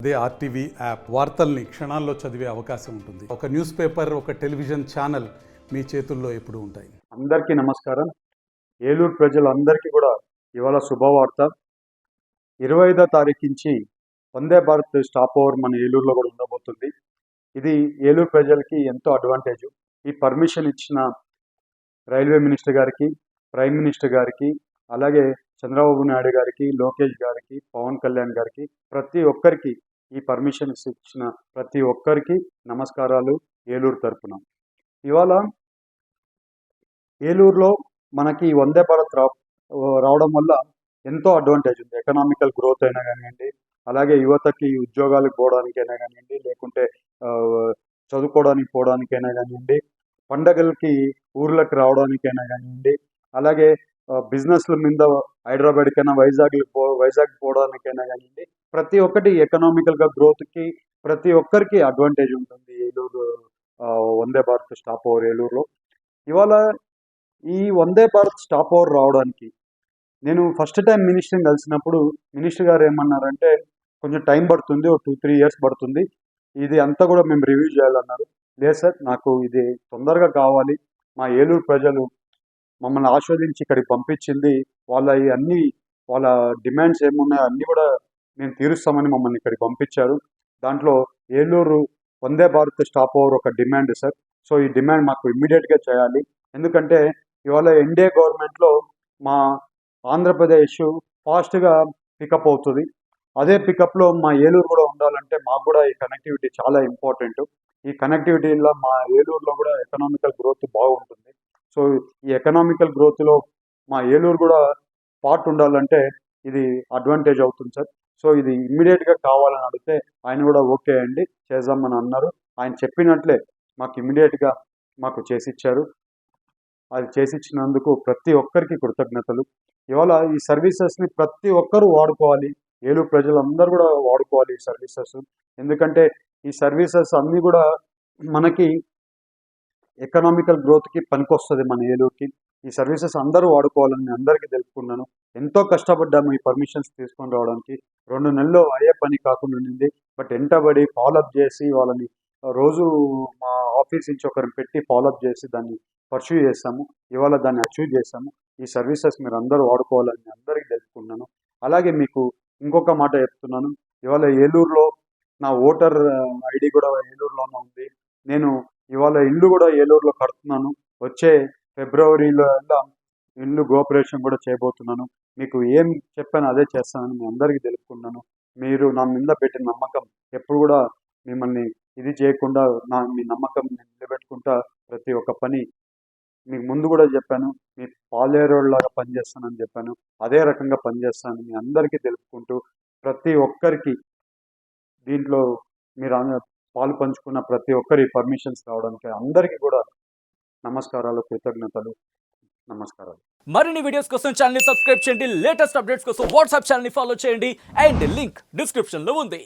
అదే RTV app వార్తల్ని క్షణాల్లో చదివే అవకాశం ఉంటుంది. ఒక న్యూస్ పేపర్, ఒక టెలివిజన్ ఛానల్ మీ చేతుల్లో ఎప్పుడూ ఉంటాయి. అందరికీ నమస్కారం. ఏలూరు ప్రజలందరికీ కూడా ఇవాళ శుభవార్త. 25వ తారీఖు నుంచి వందే భారత్ స్టాప్ ఓవర్ మన ఏలూరులో కూడా ఉండబోతుంది. ఇది ఏలూరు ప్రజలకి ఎంతో అడ్వాంటేజ్. ఈ పర్మిషన్ ఇచ్చిన రైల్వే మినిస్టర్ గారికి, ప్రైమ్ మినిస్టర్ గారికి, అలాగే చంద్రబాబు నాయుడు గారికి, లోకేష్ గారికి, పవన్ కళ్యాణ్ గారికి, ప్రతి ఒక్కరికి ఈ పర్మిషన్స్ ఇచ్చిన ప్రతి ఒక్కరికి నమస్కారాలు ఏలూరు తరపున. ఇవాళ ఏలూరులో మనకి వందే భారత్ రావడం వల్ల ఎంతో అడ్వాంటేజ్ ఉంది. ఎకనామికల్ గ్రోత్ అయినా కానివ్వండి, అలాగే యువతకి ఉద్యోగాలకు పోవడానికైనా కానివ్వండి, లేకుంటే చదువుకోవడానికి పోవడానికైనా కానివ్వండి, పండగలకి ఊర్లకు రావడానికైనా కానివ్వండి, అలాగే బిజినెస్ల మీద హైదరాబాద్కైనా వైజాగ్ పోవడానికైనా కానివ్వండి, ప్రతి ఒక్కటి ఎకనామికల్గా గ్రోత్కి ప్రతి ఒక్కరికి అడ్వాంటేజ్ ఉంటుంది ఏలూరు వందే భారత్ స్టాప్ ఓవర్ ఏలూరులో. ఇవాళ ఈ వందే భారత్ స్టాప్ ఓవర్ రావడానికి నేను ఫస్ట్ టైం మినిస్టర్ని కలిసినప్పుడు మినిస్టర్ గారు ఏమన్నారంటే, కొంచెం టైం పడుతుంది, ఒక 2-3 ఇయర్స్ పడుతుంది, ఇది అంతా కూడా మేము రివ్యూ చేయాలన్నారు. లేదు సార్, నాకు ఇది తొందరగా కావాలి, మా ఏలూరు ప్రజలు మమ్మల్ని ఆస్వాదించి ఇక్కడికి పంపించింది, వాళ్ళ డిమాండ్స్ ఏమున్నాయో అన్నీ కూడా మేము తీరుస్తామని మమ్మల్ని ఇక్కడికి పంపించారు. దాంట్లో ఏలూరు వందే భారత్ స్టాప్ ఓవర్ ఒక డిమాండ్ సార్. సో ఈ డిమాండ్ మాకు ఇమ్మీడియట్గా చేయాలి. ఎందుకంటే ఇవాళ ఎన్డీఏ గవర్నమెంట్లో మా ఆంధ్రప్రదేశ్ ఫాస్ట్గా పికప్ అవుతుంది. అదే పికప్లో మా ఏలూరు కూడా ఉండాలంటే మాకు కూడా ఈ కనెక్టివిటీ చాలా ఇంపార్టెంట్. ఈ కనెక్టివిటీలో మా ఏలూరులో కూడా ఎకనామికల్ గ్రోత్ బాగుంటుంది. సో ఈ ఎకనామికల్ గ్రోత్లో మా ఏలూరు కూడా పార్ట్ ఉండాలంటే ఇది అడ్వాంటేజ్ అవుతుంది సార్. సో ఇది ఇమ్మీడియట్గా కావాలని అడిగితే ఆయన కూడా ఓకే అండి చేద్దామని అన్నారు. ఆయన చెప్పినట్లే మాకు ఇమ్మీడియట్గా మాకు చేసిచ్చారు. అది చేసిచ్చినందుకు ప్రతి ఒక్కరికి కృతజ్ఞతలు. ఇవాళ ఈ సర్వీసెస్ని ప్రతి ఒక్కరూ వాడుకోవాలి, ఏలూరు ప్రజలందరూ కూడా వాడుకోవాలి ఈ సర్వీసెస్. ఎందుకంటే ఈ సర్వీసెస్ అన్నీ కూడా మనకి ఎకనామికల్ గ్రోత్కి పనికొస్తుంది మన ఏలూరుకి. ఈ సర్వీసెస్ అందరూ వాడుకోవాలని అందరికీ తెలుపుకున్నాను. ఎంతో కష్టపడ్డాము ఈ పర్మిషన్స్ తీసుకొని రావడానికి. 2 నెలల్లో అయ్యే పని కాకుండా ఉండింది. బట్ ఎంటబడి ఫాలోఅప్ చేసి వాళ్ళని రోజు మా ఆఫీస్ నుంచి ఒకరిని పెట్టి ఫాలోఅప్ చేసి దాన్ని పర్స్యూ చేస్తాము. ఇవాళ దాన్ని అచీవ్ చేస్తాము. ఈ సర్వీసెస్ మీరు అందరూ వాడుకోవాలని అందరికీ తెలుపుకున్నాను. అలాగే మీకు ఇంకొక మాట చెప్తున్నాను. ఇవాళ ఏలూరులో నా ఓటర్ ఐడి కూడా ఏలూరులోనే ఉంది. నేను ఇవాళ ఇల్లు కూడా ఏలూరులో కడుతున్నాను. వచ్చే ఫిబ్రవరిలో ఇల్లు గృహప్రవేశం కూడా చేయబోతున్నాను. మీకు ఏం చెప్పాను అదే చేస్తానని మీ అందరికీ తెలుపుకున్నాను. మీరు నా మీద పెట్టిన నమ్మకం ఎప్పుడు కూడా మిమ్మల్ని ఇది చేయకుండా మీ నమ్మకం నిలబెట్టుకుంటా ప్రతి ఒక్క పని మీకు ముందు కూడా చెప్పాను. మీ పాలేరోళ్ళలాగా పనిచేస్తానని చెప్పాను. అదే రకంగా పనిచేస్తానని మీ అందరికీ తెలుపుకుంటూ ప్రతి ఒక్కరికి దీంట్లో మీరు పాలు పంచుకున్న ప్రతి ఒక్కరి పర్మిషన్స్ రావడానికి అందరికీ కూడా నమస్కారాలు, కృతజ్ఞతలు, నమస్కారాలు. మరిన్ని వీడియోస్ కోసం ఛానల్ ని సబ్స్క్రైబ్ చేయండి. లేటెస్ట్ అప్డేట్స్ కోసం వాట్సాప్ ఛానల్ ని ఫాలో చేయండి. అండ్ లింక్ డిస్క్రిప్షన్ లో ఉంది.